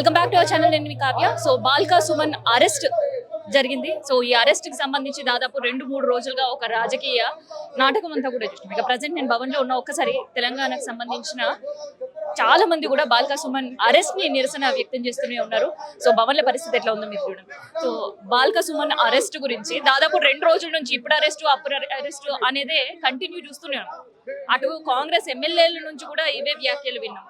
Welcome back to our channel. నేను మీ Kavya. So Balka Suman arrest జరిగింది. So ఈ అరెస్ట్ కి సంబంధించి దాదాపు 2-3 రోజులుగా ఒక రాజకీయ నాటకం అంతా కూడా చూస్తున్నాం. ఇక ప్రజెంట్ నేను భవన్ లో ఉన్న ఒక్కసారి తెలంగాణకు సంబంధించిన చాలా మంది కూడా బాల్కా సుమన్ అరెస్ట్ ని నిరసన వ్యక్తం చేస్తూనే ఉన్నారు. సో భవన్ లో పరిస్థితి ఎట్లా ఉందో మీరు చూడండి. సో బాల్కా సుమన్ అరెస్ట్ గురించి దాదాపు 2 రోజుల నుంచి ఇప్పుడు అరెస్ట్ అనేదే కంటిన్యూ చూస్తూనే ఉన్నాం. అటు కాంగ్రెస్ ఎమ్మెల్యేల నుంచి కూడా ఇవే వ్యాఖ్యలు విన్నాం.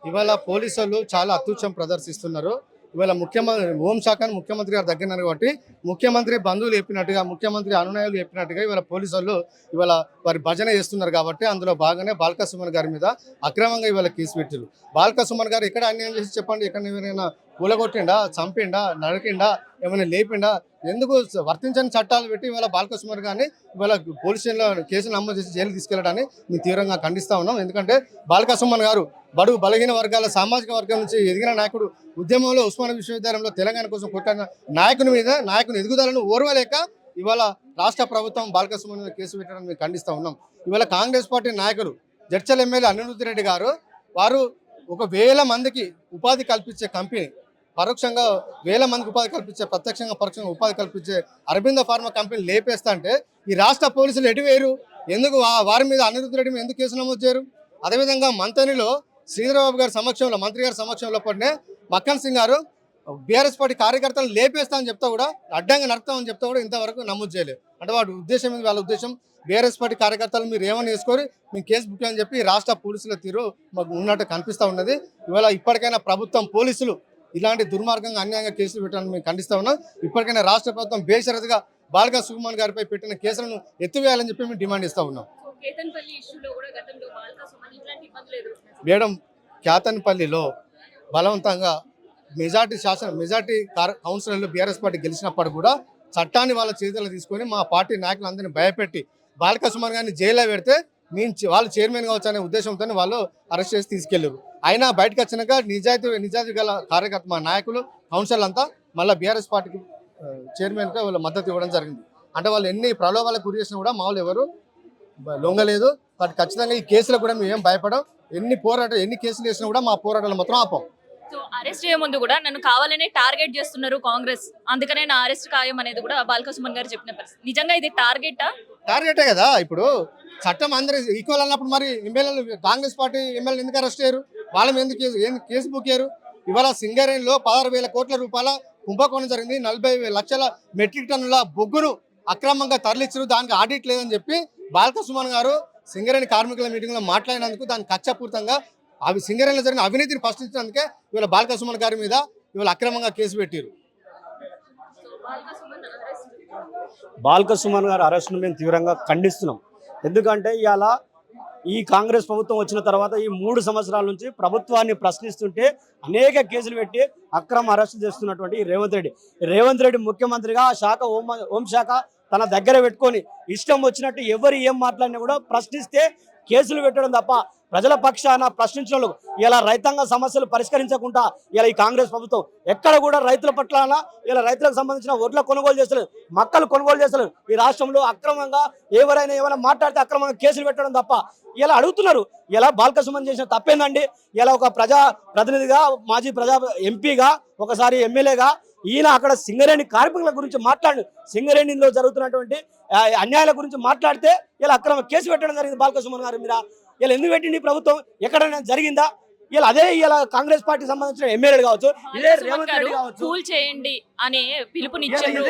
ఇవాళ పోలీసులు చాలా అత్యుచ్చం ప్రదర్శిస్తున్నారు. ఇవాళ ముఖ్యమంత్రి గారు దగ్గర కాబట్టి ముఖ్యమంత్రి బంధువులు చెప్పినట్టుగా, ముఖ్యమంత్రి అనునాయులు చెప్పినట్టుగా ఇవాళ పోలీసులు ఇవాళ వారి భజన చేస్తున్నారు. కాబట్టి అందులో భాగంగానే బాల్కా సుమన్ గారి మీద అక్రమంగా ఇవాళ కేసు పెట్టారు. బాల్కా సుమన్ గారు ఎక్కడ అన్యాయం చేసి చెప్పండి? ఎక్కడ ఎవరైనా కూలగొట్టిండా, చంపిండా, నరికిండా, ఏమైనా లేపిండా? ఎందుకు వర్తించని చట్టాలు పెట్టి ఇవాళ బాల్కా సుమన్ గారిని ఇవాళ పోలీస్ స్టేషన్లో కేసులు నమోదు చేసి జైలు తీసుకెళ్లడాన్ని మేము తీవ్రంగా ఖండిస్తా ఉన్నాం. ఎందుకంటే బాల్కా సుమన్ గారు బడుగు బలహీన వర్గాల సామాజిక వర్గం నుంచి ఎదిగిన నాయకుడు. ఉద్యమంలో ఉస్మానియా విశ్వవిద్యాలయంలో తెలంగాణ కోసం కొట్టిన నాయకుని ఎదుగుదలను ఓర్వలేక ఇవాళ రాష్ట్ర ప్రభుత్వం బాల్కా సుమన్ మీద కేసు పెట్టడానికి మేము ఖండిస్తూ ఉన్నాం. ఇవాళ కాంగ్రెస్ పార్టీ నాయకులు జడ్చల్ ఎమ్మెల్యే అనిరుద్ధ్ రెడ్డి గారు వారు 1,000 మందికి ఉపాధి కల్పించే కంపెనీ, పరోక్షంగా 1,000 మందికి ఉపాధి కల్పించే, ప్రత్యక్షంగా పరోక్షంగా ఉపాధి కల్పించే అరబిందో ఫార్మా కంపెనీ లేపేస్తా అంటే ఈ రాష్ట్ర పోలీసులు ఎటువేరు? ఎందుకు వారి మీద అనిరుద్ధ్ రెడ్డి మీద ఎందుకు కేసు నమోదు చేయరు? అదేవిధంగా మంతనిలో శ్రీధరబాబు గారి సమక్షంలో, మంత్రి గారి సమక్షంలో పడినే మక్కన్ సింగ్ గారు బీఆర్ఎస్ పార్టీ కార్యకర్తలను లేపేస్తామని చెప్తా కూడా, అడ్డంగా నడుపుతామని చెప్తా కూడా ఇంతవరకు నమోదు చేయలేదు. అంటే వాటి ఉద్దేశం ఏంది? వాళ్ళ ఉద్దేశం బీఆర్ఎస్ పార్టీ కార్యకర్తలు మీరు ఏమని వేసుకొని మేము కేసు బుక్ అని చెప్పి రాష్ట్ర పోలీసుల తీరు మాకు ఉన్నట్టు కనిపిస్తూ ఉన్నది. ఇవాళ ఇప్పటికైనా ప్రభుత్వం, పోలీసులు ఇలాంటి దుర్మార్గంగా అన్యాయంగా కేసులు పెట్టాలని మేము ఖండిస్తూ ఉన్నాం. ఇప్పటికైనా రాష్ట్ర ప్రభుత్వం బేషరతుగా బాల్కా సుమన్ గారిపై పెట్టిన కేసులను ఎత్తివేయాలని చెప్పి మేము డిమాండ్ ఇస్తూ ఉన్నాం. మేడం, కేతన్పల్లిలో బలవంతంగా మెజార్టీ కౌన్సిలర్లు బీఆర్ఎస్ పార్టీ గెలిచినప్పుడు కూడా చట్టాన్ని వాళ్ళ చేతుల్లో తీసుకొని మా పార్టీ నాయకులందరినీ భయపెట్టి బాల్కా సుమన్ గారిని జైల్లో పెడితే వాళ్ళు చైర్మన్ కావచ్చు అనే ఉద్దేశంతో వాళ్ళు అరెస్ట్ చేసి తీసుకెళ్లారు. అయినా బయటకు వచ్చినాక నిజాయితీ గల కార్యకర్త మా నాయకులు, కౌన్సిలర్లు అంతా మళ్ళీ బీఆర్ఎస్ పార్టీకి చైర్మన్గా వాళ్ళ మద్దతు ఇవ్వడం జరిగింది. అంటే వాళ్ళు ఎన్ని ప్రలోభాలకు గురి చేసినా కూడా మామూలు ఎవరు లొంగలేదు. బట్ ఖచ్చితంగా ఈ కేసులో కూడా మేము ఏం భయపడం. ఎన్ని కేసులు వేసినా కూడా మా పోరాటాలు మాత్రం ఆపం. సో అరెస్ట్ చేయే ముందు కూడా నన్ను కావాలనే టార్గెట్ చేస్తున్నారు కాంగ్రెస్, అందుకనే నా అరెస్ట్ ఖాయం అనేది కూడా బాల్కా సుమన్ గారు చెప్పిన పరిస్థితి. నిజంగా ఇది టార్గెటే కదా. ఇప్పుడు చట్టం అందరూ ఈక్వల్ అన్నప్పుడు మరి ఎమ్మెల్యేలు, కాంగ్రెస్ పార్టీ ఎమ్మెల్యేలు ఎందుకు అరెస్ట్ చేయరు? వాళ్ళ మీద ఎందుకు కేసు బుక్ చేయరు? ఇవాళ సింగరేణిలో 16,000 కోట్ల రూపాయల కుంభకోణం జరిగింది. 40 లక్షల మెట్రిక్ టన్నుల బొగ్గును అక్రమంగా తరలించారు. దానికి ఆడిట్ లేదని చెప్పి బాల్కా సుమన్ గారు సింగరేణి కార్మికుల మీటింగ్లో మాట్లాడినందుకు దానికి కక్షపూర్తంగా సింగరేణిలో జరిగిన అవినీతిని ప్రశ్నించినందుకే ఇవాళ బాల్కా సుమన్ గారి మీద ఇవాళ అక్రమంగా కేసు పెట్టారు. బాల్కా సుమన్ గారి అరెస్ట్ను మేము తీవ్రంగా ఖండిస్తున్నాం. ఎందుకంటే ఇవాళ ఈ కాంగ్రెస్ ప్రభుత్వం వచ్చిన తర్వాత ఈ 3 సంవత్సరాల నుంచి ప్రభుత్వాన్ని ప్రశ్నిస్తుంటే అనేక కేసులు పెట్టి అక్రమ అరెస్టు చేస్తున్నటువంటి రేవంత్ రెడ్డి ముఖ్యమంత్రిగా హోంశాఖ తన దగ్గర పెట్టుకొని ఇష్టం వచ్చినట్టు ఎవరు ఏం మాట్లాడినా కూడా ప్రశ్నిస్తే కేసులు పెట్టడం తప్ప ప్రజల పక్షాన ప్రశ్నించడం. ఇలా రైతాంగ సమస్యలు పరిష్కరించకుండా ఇలా ఈ కాంగ్రెస్ ప్రభుత్వం ఎక్కడ కూడా రైతుల పట్ల, ఇలా రైతులకు సంబంధించిన ఒడ్ల కొనుగోలు చేస్తలేదు, మక్కలు కొనుగోలు చేస్తలేదు. ఈ రాష్ట్రంలో అక్రమంగా ఏమైనా మాట్లాడితే అక్రమంగా కేసులు పెట్టడం తప్ప ఇలా అడుగుతున్నారు. ఇలా బాల్కా సుమన్ చేసిన తప్పేందండి? ఇలా ఒక ప్రజా ప్రతినిధిగా, మాజీ ఎంపీగా, ఒకసారి ఎమ్మెల్యేగా ఈయన అక్కడ సింగరేణి కార్మికుల గురించి సింగరేణిలో జరుగుతున్నటువంటి అన్యాయాల గురించి మాట్లాడితే ఇలా అక్రమ కేసు పెట్టడం జరిగింది బాల్కా సుమన్ గారి మీద. ఇలా ఎందుకు పెట్టింది ప్రభుత్వం? ఎక్కడైనా జరిగిందా? ఇలా కాంగ్రెస్ పార్టీ సంబంధించిన ఎమ్మెల్యేలు కావచ్చు, ఇదే రేవంత్ రెడ్డి కావచ్చు, చేయండి అనే పిలుపునిచ్చారు.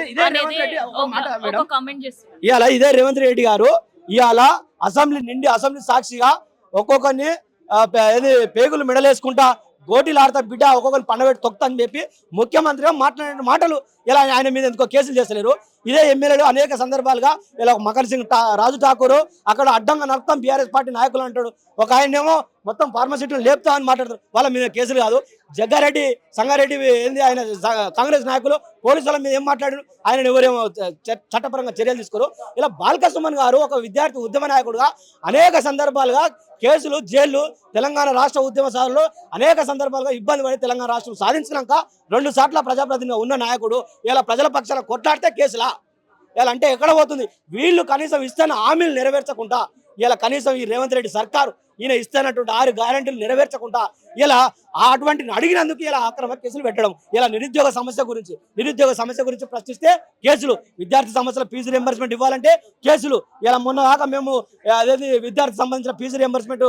ఇదే రేవంత్ రెడ్డి గారు ఇవాళ అసెంబ్లీ సాక్షిగా ఒక్కొక్కరిని పేగులు మెడలేసుకుంటా గోటీలాడతా బిడ్డ ఒక్కొక్కరు పండబెట్టి తొక్తా అని చెప్పి ముఖ్యమంత్రిగా మాట్లాడిన మాటలు ఇలా ఆయన మీద ఎందుకో కేసులు చేస్తలేరు. ఇదే ఎమ్మెల్యేలు అనేక సందర్భాలుగా ఇలా మకర్ సింగ్ రాజు ఠాకూర్ అక్కడ అడ్డంగా నడుపుతాం బీఆర్ఎస్ పార్టీ నాయకులు అంటాడు. ఒక ఆయనేమో మొత్తం ఫార్మసిటీలు లేపుతామని మాట్లాడతారు. వాళ్ళ మీద కేసులు కాదు. జగ్గారెడ్డి, సంగారెడ్డి ఏంది ఆయన కాంగ్రెస్ నాయకులు పోలీసుల మీద ఏం మాట్లాడారు? ఆయన ఎవరేమో చట్టపరంగా చర్యలు తీసుకోరు. ఇలా బాల్కా సుమన్ గారు ఒక విద్యార్థి ఉద్యమ నాయకుడుగా అనేక సందర్భాలుగా కేసులు, జైళ్లు, తెలంగాణ రాష్ట్ర ఉద్యమ సాధనలో అనేక సందర్భాలుగా ఇబ్బంది పడి తెలంగాణ రాష్ట్రం సాధించినాక 2 సార్లు ప్రజాప్రతినిధిగా ఉన్న నాయకుడు ఇలా ప్రజల పక్షాన కొట్లాడితే కేసులా? ఇలా అంటే ఎక్కడ పోతుంది? వీళ్ళు కనీసం ఇస్తున్న హామీలు నెరవేర్చకుండా ఇలా కనీసం ఈ రేవంత్ రెడ్డి సర్కారు ఈయన ఇస్తున్నటువంటి 6 గ్యారెంటీలు నెరవేర్చకుండా ఇలా అటువంటి అడిగినందుకు ఇలా అక్రమ కేసులు పెట్టడం, ఇలా నిరుద్యోగ సమస్య గురించి ప్రశ్నిస్తే కేసులు, విద్యార్థి సమస్యల ఫీజు రియంబర్స్మెంట్ ఇవ్వాలంటే కేసులు. ఇలా మొన్న దాకా మేము అదేది విద్యార్థి సంబంధించిన ఫీజు రియంబర్స్మెంట్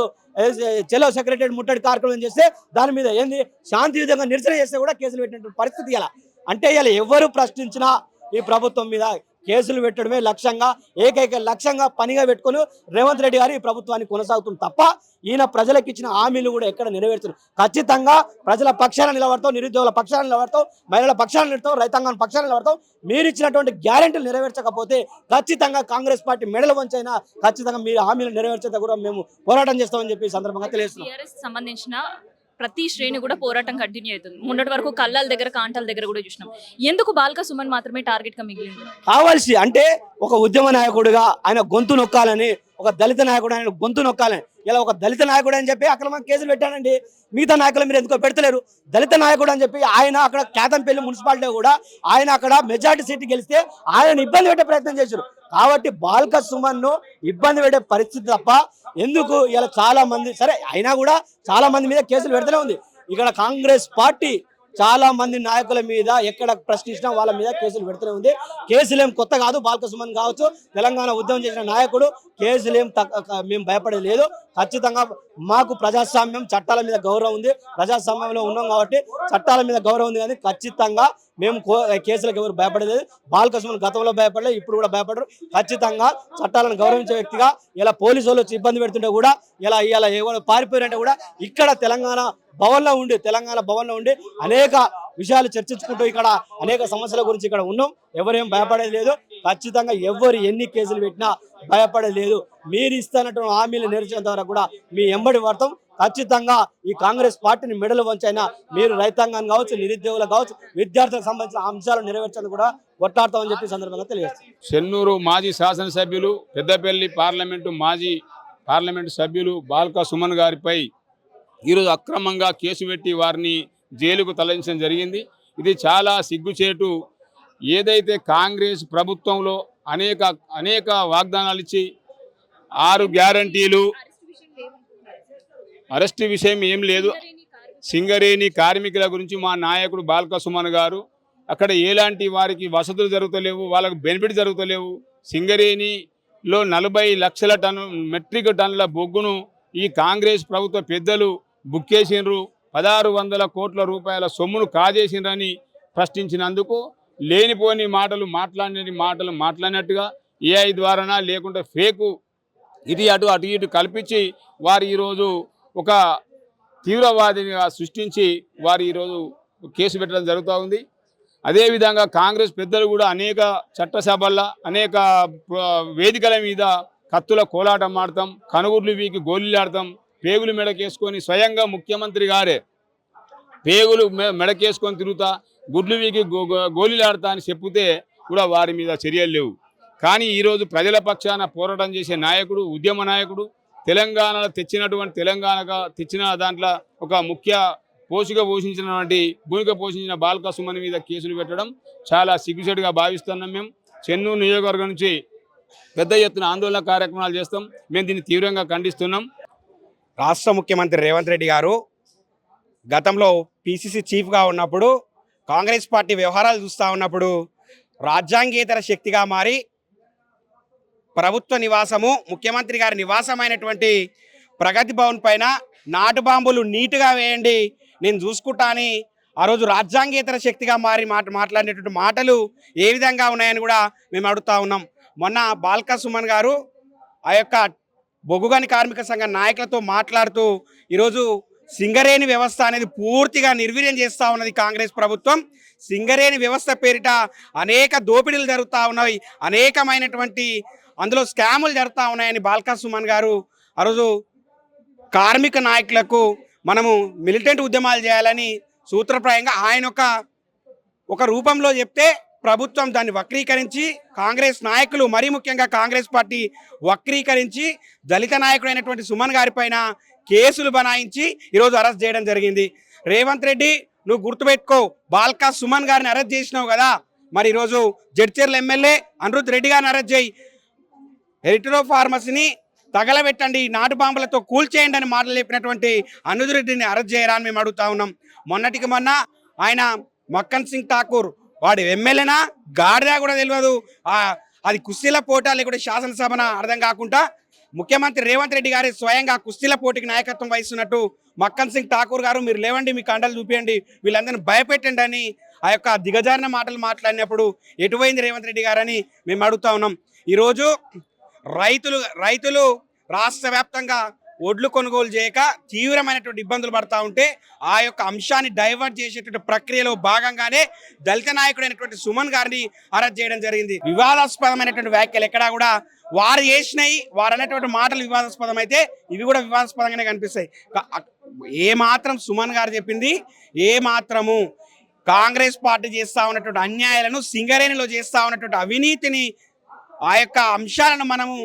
చెలో సెక్రటరీ ముట్టడి కార్యక్రమం చేస్తే దాని మీద ఏంది శాంతియుతంగా నిరసన చేస్తే కూడా కేసులు పెట్టినటువంటి పరిస్థితి. ఇలా అంటే ఇలా ఎవరు ప్రశ్నించినా ఈ ప్రభుత్వం మీద కేసులు పెట్టడమే లక్ష్యంగా, ఏకైక లక్ష్యంగా పనిగా పెట్టుకొని రేవంత్ రెడ్డి గారు ఈ ప్రభుత్వాన్ని కొనసాగుతుంది తప్ప ఈయన ప్రజలకు ఇచ్చిన హామీలు కూడా ఎక్కడ నెరవేర్చరు. ఖచ్చితంగా ప్రజల పక్షాన నిలబడతాం, నిరుద్యోగుల పక్షాన నిలబడతాం, మహిళల పక్షాన నిలబడతాం, రైతాంగం పక్షాన నిలబడతాం. మీరు ఇచ్చినటువంటి గ్యారెంటీలు నెరవేర్చకపోతే ఖచ్చితంగా కాంగ్రెస్ పార్టీ మెడలు వంచైనా ఖచ్చితంగా మీరు హామీలు నెరవేర్చేది కూడా మేము పోరాటం చేస్తామని చెప్పి ఈ సందర్భంగా తెలియజేస్తున్నాం. టీఆర్ఎస్ సంబంధించిన ప్రతి శ్రేణి కూడా పోరాటం కంటిన్యూ అవుతుంది. మొన్నటి వరకు కళ్ళాల దగ్గర, కాంటాల దగ్గర కూడా చూసినాం. ఎందుకు బాల్క సుమన్ మాత్రమే టార్గెట్ గా మిగిలింది? కావాల్సి అంటే ఒక ఉద్యమ నాయకుడిగా ఆయన గొంతు నొక్కాలని, ఒక దళిత నాయకుడు ఆయన గొంతు నొక్కాలని, ఇలా ఒక దళిత నాయకుడు అని చెప్పి అక్రమ కేసులు పెట్టానండి. మిగతా నాయకులు మీరు ఎందుకో పెడతలేరు? దళిత నాయకుడు అని చెప్పి ఆయన అక్కడ కేతంపల్లి మున్సిపాలిటీ కూడా ఆయన అక్కడ మెజార్టీ సీట్ గెలిస్తే ఆయన ఇబ్బంది పెట్టే ప్రయత్నం చేశారు. కాబట్టి బాల్క సుమన్ ను ఇబ్బంది పెట్టే పరిస్థితి తప్ప ఎందుకు ఇలా చాలా మంది సరే అయినా కూడా చాలా మంది మీద కేసులు పెడుతూనే ఉంది. ఇక్కడ కాంగ్రెస్ పార్టీ చాలా మంది నాయకుల మీద ఎక్కడ ప్రశ్నించినా వాళ్ళ మీద కేసులు పెడుతూనే ఉంది. కేసులేం కొత్త కాదు. బాల్క సుమన్ కావచ్చు, తెలంగాణ ఉద్యమం చేసిన నాయకుడు, కేసులేం మేము భయపడేది లేదు. ఖచ్చితంగా మాకు ప్రజాస్వామ్యం, చట్టాల మీద గౌరవం ఉంది. ప్రజాస్వామ్యంలో ఉన్నాం కాబట్టి చట్టాల మీద గౌరవం ఉంది. కానీ ఖచ్చితంగా మేము కేసులకు ఎవరు భయపడలేదు. బాల్క సుమన్ గతంలో భయపడలేదు, ఇప్పుడు కూడా భయపడరు. ఖచ్చితంగా చట్టాలను గౌరవించే వ్యక్తిగా ఇలా పోలీసు వాళ్ళు వచ్చి ఇబ్బంది పెడుతుంటే కూడా ఇలా ఎవరు పారిపోయారంటే కూడా ఇక్కడ తెలంగాణ భవన్లో ఉండి అనేక విషయాలు చర్చించుకుంటూ ఇక్కడ అనేక సమస్యల గురించి ఇక్కడ ఉన్నాం. ఎవరేం భయపడేది లేదు. ఖచ్చితంగా ఎవరు ఎన్ని కేసులు పెట్టినా భయపడేది లేదు. మీరు ఇస్తున్నటువంటి హామీలు నెరవేర్చేంత వరకు కూడా మీ ఎంబడి పడతాం. ఖచ్చితంగా ఈ కాంగ్రెస్ పార్టీని మెడలు వంచైనా మీరు రైతాంగాన్ని కావచ్చు, నిరుద్యోగులకు కావచ్చు, విద్యార్థులకు సంబంధించిన అంశాలు నెరవేర్చేందుకు కూడా కొట్లాడతామని చెప్పి సందర్భంగా తెలియజేస్తారు. చెన్నూరు మాజీ శాసనసభ్యులు, పెద్దపల్లి మాజీ పార్లమెంటు సభ్యులు బాల్క సుమన్ గారిపై ఈరోజు అక్రమంగా కేసు పెట్టి వారిని జైలుకు తరలించడం జరిగింది. ఇది చాలా సిగ్గుచేటు. ఏదైతే కాంగ్రెస్ ప్రభుత్వంలో అనేక వాగ్దానాలు ఇచ్చి 6 గ్యారంటీలు, అరెస్టు విషయం ఏం లేదు. సింగరేణి కార్మికుల గురించి మా నాయకుడు బాల్క సుమన్ గారు అక్కడ ఎలాంటి వారికి వసతులు జరుగుతలేవు, వాళ్ళకు బెనిఫిట్ జరుగుతలేవు. సింగరేణిలో 40 లక్షల మెట్రిక్ టన్నుల బొగ్గును ఈ కాంగ్రెస్ ప్రభుత్వ పెద్దలు బుక్ చేసిండ్రు. 1600 కోట్ల రూపాయల సొమ్మును కాజేసిండ్రని ప్రశ్నించినందుకు లేనిపోని మాటలు మాట్లాడినట్టుగా ఏఐ ద్వారానా లేకుంటే ఫేకు అటు ఇటు కల్పించి వారు ఈరోజు ఒక తీవ్రవాదిగా సృష్టించి వారు ఈరోజు కేసు పెట్టడం జరుగుతూ ఉంది. అదేవిధంగా కాంగ్రెస్ పెద్దలు కూడా అనేక చట్టసభల్లో అనేక వేదికల మీద కత్తుల కోలాటం ఆడతాం, కనుగుడ్లు వీకి గోళీలు ఆడతాం, పేగులు మెడకేసుకొని స్వయంగా ముఖ్యమంత్రి గారే పేగులు మెడకేసుకొని తిరుగుతా, గుడ్లు వీకి గోళీలు ఆడతా అని చెప్తే కూడా వారి మీద చర్యలు లేవు. కానీ ఈరోజు ప్రజల పక్షాన పోరాటం చేసే నాయకుడు, ఉద్యమ నాయకుడు, తెలంగాణలో తెచ్చిన దాంట్లో ఒక ముఖ్య భూమిక పోషించిన బాల్క సుమన్ మీద కేసులు పెట్టడం చాలా సిగ్గుచేటుగా భావిస్తున్నాం. మేము చెన్నూరు నియోజకవర్గం నుంచి పెద్ద ఎత్తున ఆందోళన కార్యక్రమాలు చేస్తాం. మేము దీన్ని తీవ్రంగా ఖండిస్తున్నాం. రాష్ట్ర ముఖ్యమంత్రి రేవంత్ రెడ్డి గారు గతంలో పిసిసి చీఫ్గా ఉన్నప్పుడు, కాంగ్రెస్ పార్టీ వ్యవహారాలు చూస్తూ ఉన్నప్పుడు రాజ్యాంగేతర శక్తిగా మారి ప్రభుత్వ నివాసము, ముఖ్యమంత్రి గారి నివాసమైనటువంటి ప్రగతి భవన్ పైన నాటు బాంబులు నీటుగా వేయండి, నేను చూసుకుంటా అని ఆ రోజు రాజ్యాంగేతర శక్తిగా మారి మాట్లాడినటువంటి మాటలు ఏ విధంగా ఉన్నాయని కూడా మేము అడుగుతా ఉన్నాం. మొన్న బాల్క సుమన్ గారు ఆ యొక్క బొగ్గుగని కార్మిక సంఘ నాయకులతో మాట్లాడుతూ ఈరోజు సింగరేణి వ్యవస్థ అనేది పూర్తిగా నిర్వీర్యం చేస్తూ ఉన్నది కాంగ్రెస్ ప్రభుత్వం. సింగరేణి వ్యవస్థ పేరిట అనేక దోపిడీలు జరుగుతూ ఉన్నవి, అనేకమైనటువంటి అందులో స్కాములు జరుగుతూ ఉన్నాయని బాల్క సుమన్ గారు ఆ రోజు కార్మిక నాయకులకు మనము మిలిటెంట్ ఉద్యమాలు చేయాలని సూత్రప్రాయంగా ఆయన ఒక రూపంలో చెప్తే ప్రభుత్వం దాన్ని వక్రీకరించి, కాంగ్రెస్ నాయకులు మరీ ముఖ్యంగా కాంగ్రెస్ పార్టీ వక్రీకరించి దళిత నాయకుడైనటువంటి సుమన్ గారి పైన కేసులు బనాయించి ఈరోజు అరెస్ట్ చేయడం జరిగింది. రేవంత్ రెడ్డి, నువ్వు గుర్తుపెట్టుకో, బాల్క సుమన్ గారిని అరెస్ట్ చేసినావు కదా, మరి ఈరోజు జడ్చర్ల ఎమ్మెల్యే అనిరుద్ రెడ్డి గారిని అరెస్ట్ చేయి. హెరిటరో ఫార్మసీని తగలబెట్టండి, నాటు బాంబులతో కూల్చేయండి అని మాటలు చెప్పినటువంటి అనుజ్ రెడ్డిని అరెస్ట్ చేయరా అని మేము అడుగుతా ఉన్నాం. మొన్నటికి మొన్న ఆయన మక్కన్ సింగ్ ఠాకూర్ వాడు ఎమ్మెల్యేనా గాడిదా కూడా తెలియదు, అది కుస్తీల పోటా లేకుంటే శాసనసభన అర్థం కాకుండా ముఖ్యమంత్రి రేవంత్ రెడ్డి గారి స్వయంగా కుస్తీల పోటీకి నాయకత్వం వహిస్తున్నట్టు మక్కన్ సింగ్ ఠాకూర్ గారు మీరు లేవండి, మీ కండలు చూపించండి, వీళ్ళందరినీ భయపెట్టండి అని ఆ యొక్క దిగజారిన మాటలు మాట్లాడినప్పుడు ఎటువైంది రేవంత్ రెడ్డి గారని మేము అడుగుతా ఉన్నాం. ఈరోజు రైతులు రాష్ట్ర వ్యాప్తంగా ఒడ్లు కొనుగోలు చేయక తీవ్రమైనటువంటి ఇబ్బందులు పడతా ఉంటే ఆ యొక్క అంశాన్ని డైవర్ట్ చేసేటువంటి ప్రక్రియలో భాగంగానే దళిత నాయకుడైనటువంటి సుమన్ గారిని అరెస్ట్ చేయడం జరిగింది. వివాదాస్పదమైనటువంటి వ్యాఖ్యలు ఎక్కడా కూడా వారు చేసినాయి, వారు అనేటువంటి మాటలు వివాదాస్పదం అయితే ఇవి కూడా వివాదాస్పదంగానే కనిపిస్తాయి. ఏ మాత్రం సుమన్ గారు చెప్పింది ఏ మాత్రము కాంగ్రెస్ పార్టీ చేస్తా ఉన్నటువంటి అన్యాయాలను, సింగరేణిలో చేస్తా ఉన్నటువంటి అవినీతిని, ఆ యొక్క అంశాలను మనము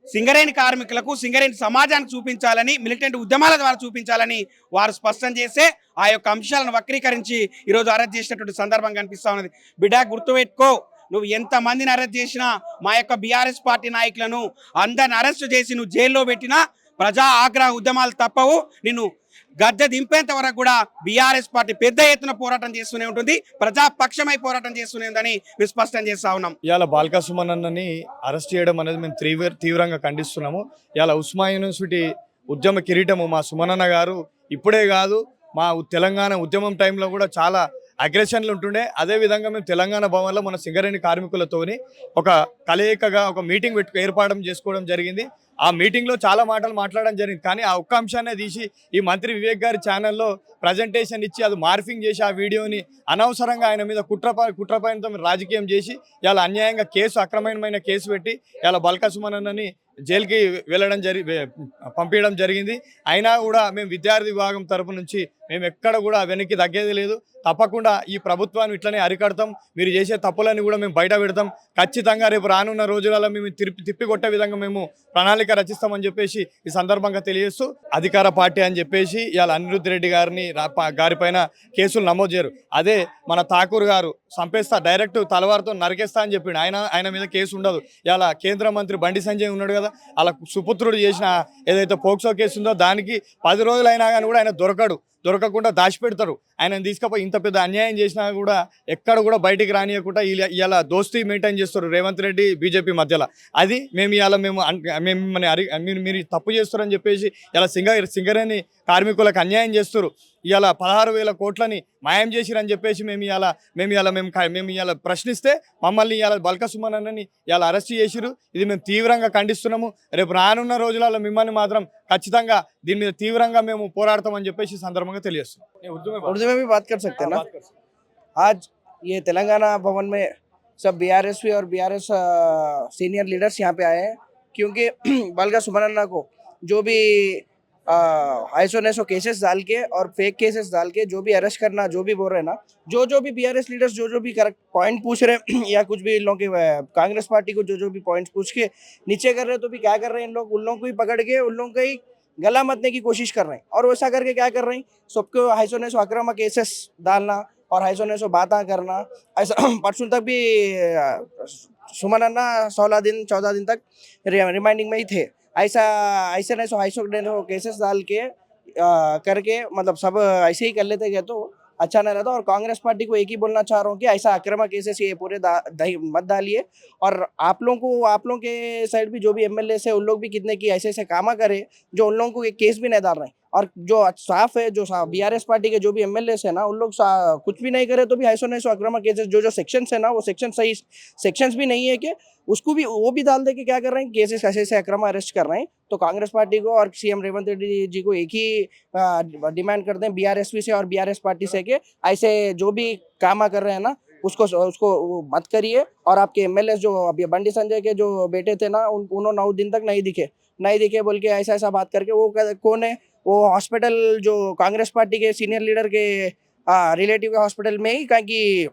సింగరేణి కార్మికులకు, సింగరేణి సమాజానికి చూపించాలని, మిలిటెంట్ ఉద్యమాల ద్వారా చూపించాలని వారు స్పష్టం చేస్తే ఆ యొక్క అంశాలను వక్రీకరించి ఈరోజు అరెస్ట్ చేసినటువంటి సందర్భం కనిపిస్తూ ఉన్నది. బిడ్డ గుర్తుపెట్టుకో, నువ్వు ఎంతమందిని అరెస్ట్ చేసినా మా యొక్క బీఆర్ఎస్ పార్టీ నాయకులను అందరిని అరెస్ట్ చేసి నువ్వు జైల్లో పెట్టినా ప్రజా ఆగ్రహ ఉద్యమాలు తప్పవు. నిన్ను గద్దె దింపేంత వరకు కూడా బీఆర్ఎస్ పార్టీ పెద్ద ఎత్తున పోరాటం చేస్తూనే ఉంటుంది, ప్రజాపక్షమై పోరాటం చేస్తూనే ఉందని మేము స్పష్టం చేస్తా ఉన్నాం. ఇవాళ బాల్కా సుమన్ అన్నని అరెస్ట్ చేయడం అనేది మేము తీవ్రంగా ఖండిస్తున్నాము. ఇవాళ ఉస్మానియా యూనివర్సిటీ ఉద్యమ కిరీటము మా సుమనన్న గారు ఇప్పుడే కాదు, మా తెలంగాణ ఉద్యమం టైంలో కూడా చాలా అగ్రెషన్లు ఉంటుండే. అదేవిధంగా మేము తెలంగాణ భవన్లో మన సింగరేణి కార్మికులతోని ఒక కలయికగా ఒక మీటింగ్ ఏర్పాటు చేసుకోవడం జరిగింది. ఆ మీటింగ్లో చాలా మాటలు మాట్లాడడం జరిగింది. కానీ ఆ ఒక్క అంశాన్ని తీసి ఈ మంత్రి వివేక్ గారి ఛానల్లో ప్రజెంటేషన్ ఇచ్చి అది మార్ఫింగ్ చేసి ఆ వీడియోని అనవసరంగా ఆయన మీద కుట్రపైనతో రాజకీయం చేసి ఇలా అన్యాయంగా అక్రమమైన కేసు పెట్టి ఇలా బాల్కా సుమన్ అన్నని జైలుకి పంపించడం జరిగింది. అయినా కూడా మేము విద్యార్థి విభాగం తరపు నుంచి మేము ఎక్కడ కూడా వెనక్కి తగ్గేది లేదు. తప్పకుండా ఈ ప్రభుత్వాన్ని ఇట్లనే అరికడతాం. మీరు చేసే తప్పులని కూడా మేము బయట పెడతాం. ఖచ్చితంగా రేపు రానున్న రోజులలో మేము తిప్పికొట్టే విధంగా మేము ప్రణాళిక రచిస్తామని చెప్పేసి ఈ సందర్భంగా తెలియజేస్తూ, అధికార పార్టీ అని చెప్పేసి ఇవాళ అనిరుద్ధ్ రెడ్డి గారిపైన కేసులు నమోదు చేయరు. అదే మన ఠాకూర్ గారు చంపేస్తా, డైరెక్ట్ తలవారితో నరికేస్తా అని చెప్పిండు. ఆయన మీద కేసు ఉండదు. ఇలా కేంద్ర మంత్రి బండి సంజయ్ ఉన్నాడు కదా, అలా సుపుత్రుడు చేసిన ఏదైతే పోక్సో కేసు ఉందో దానికి 10 రోజులైనా కానీ కూడా ఆయన దొరకకుండా దాచిపెడతారు. ఆయన తీసుకపోయి ఇంత పెద్ద అన్యాయం చేసినా కూడా ఎక్కడ కూడా బయటికి రానియకుండా ఇలా దోస్తీ మెయింటైన్ చేస్తారు రేవంత్ రెడ్డి బీజేపీ మధ్యలో. అది మీరు తప్పు చేస్తారని చెప్పేసి ఇలా సింగరేణి కార్మికులకు అన్యాయం చేస్తారు. ఇలా 16,000 కోట్లని మాయం చేసిరని చెప్పేసి మేము ఇలా ప్రశ్నిస్తే మమ్మల్ని ఇలా బాల్కా సుమన్ అన్నని ఇలా అరెస్ట్ చేసిరు. ఇది మేము తీవ్రంగా ఖండిస్తున్నాము. రేపు రానున్న రోజులలో మిమ్మల్ని మాత్రం ఖచ్చితంగా దీని మీద తీవ్రంగా మేము పోరాడతామని చెప్పేసి సందర్భంగా తెలియజేస్తున్నాం. उर्दू में भी बात कर सकते हैं ना। आज ये तेलंगाना भवन में सब बीआरएसपी और बीआरएस सीनियर लीडर्स यहाँ पे आए हैं, क्योंकि बाल्का सुमन अन्ना को जो भी आइसोनेसो केसेस डाल के और फेक केसेस डाल के जो भी अरेस्ट करना, जो भी बोल रहे हैं ना, जो भी बीआरएस लीडर्स जो भी करेक्ट पॉइंट पूछ रहे हैं या कुछ भी इन लोगों के कांग्रेस पार्टी को जो भी पॉइंट्स पूछ के नीचे कर रहे हैं, तो भी क्या कर रहे हैं इन लोग, उन लोगों को ही पकड़ के उन लोगों का ही गला मतने की कोशिश कर रहे हैं। और वैसा करके क्या कर रहे हैं, सबको हाइसोनेसो आक्रामक केसेस डालना और हाइसोनेसो बातें करना। ऐसा परसों तक भी सुमन अन्ना 16 दिन 14 दिन तक रिमाइंडिंग में ही थे। ऐसे केसेस डाल के करके मतलब सब ऐसे ही कर लेते गए तो अच्छा नहीं रहता। और कांग्रेस पार्टी को एक ही बोलना चाह रहा हूँ कि ऐसा आक्रामक केसेस ये पूरे मत डालिए। और आप लोगों के साइड भी जो भी एमएलए है उन लोग भी कितने की ऐसे काम करे जो उन लोगों को एक केस भी नहीं डाल रहे हैं। और जो साफ है, जो बीआरएस पार्टी के जो भी एमएलए है ना, उन लोग कुछ भी नहीं करे तो भी हाइसोनेसो आक्रामक केसेस जो सेक्शंस है ना, वो सेक्शन सही सेक्शंस भी नहीं है कि उसको भी वो भी डाल दे के क्या कर रहे हैं, केसेस ऐसे आक्रामक अरेस्ट कर रहे हैं। तो कांग्रेस पार्टी को और सीएम रेवंत रेड्डी जी को एक ही डिमांड करते हैं बीआरएसपी से और बीआरएस पार्टी से कि ऐसे जो भी काम कर रहे हैं ना, उसको मत करिए। और आपके एमएलए जो अभी बंडी संजय के जो बेटे थे ना, उन्होंने 9 दिन तक नहीं दिखे बोल के ऐसा बात करके, वो कौन है, वो हॉस्पिटल जो कांग्रेस पार्टी के सीनियर लीडर के रिलेटिव के हॉस्पिटल में ही कहीं कि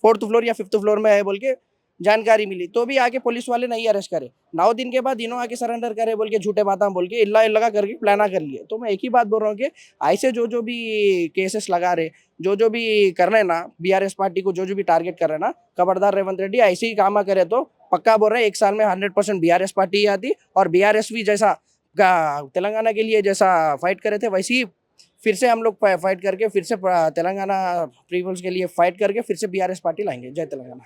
4th फ्लोर या 5th फ्लोर में है बोल के जानकारी मिली, तो भी आके पुलिस वाले नहीं अरेस्ट करे। 9 दिन के बाद इन्हों आके सरेंडर करे बोल के झूठे बातें बोल के इल्ला करके प्लाना कर लिए। तो मैं एक ही बात बोल रहा हूँ कि ऐसे जो भी केसेस लगा रहे, जो भी कर रहे हैं ना, बीआरएस पार्टी को जो भी टारगेट कर रहे हैं ना, खबरदार रेवंत रेड्डी ऐसे ही काम करे तो पक्का बोल रहे हैं 1 साल में 100% बीआरएस पार्टी आती और बीआरएस भी जैसा तेलंगाना के लिए जैसा फाइट करे थे वैसे ही फिर से हम लोग फाइट करके फिर से तेलंगाना पीपल्स के लिए फाइट करके फिर से बीआरएस पार्टी लाएंगे। जय तेलंगाना।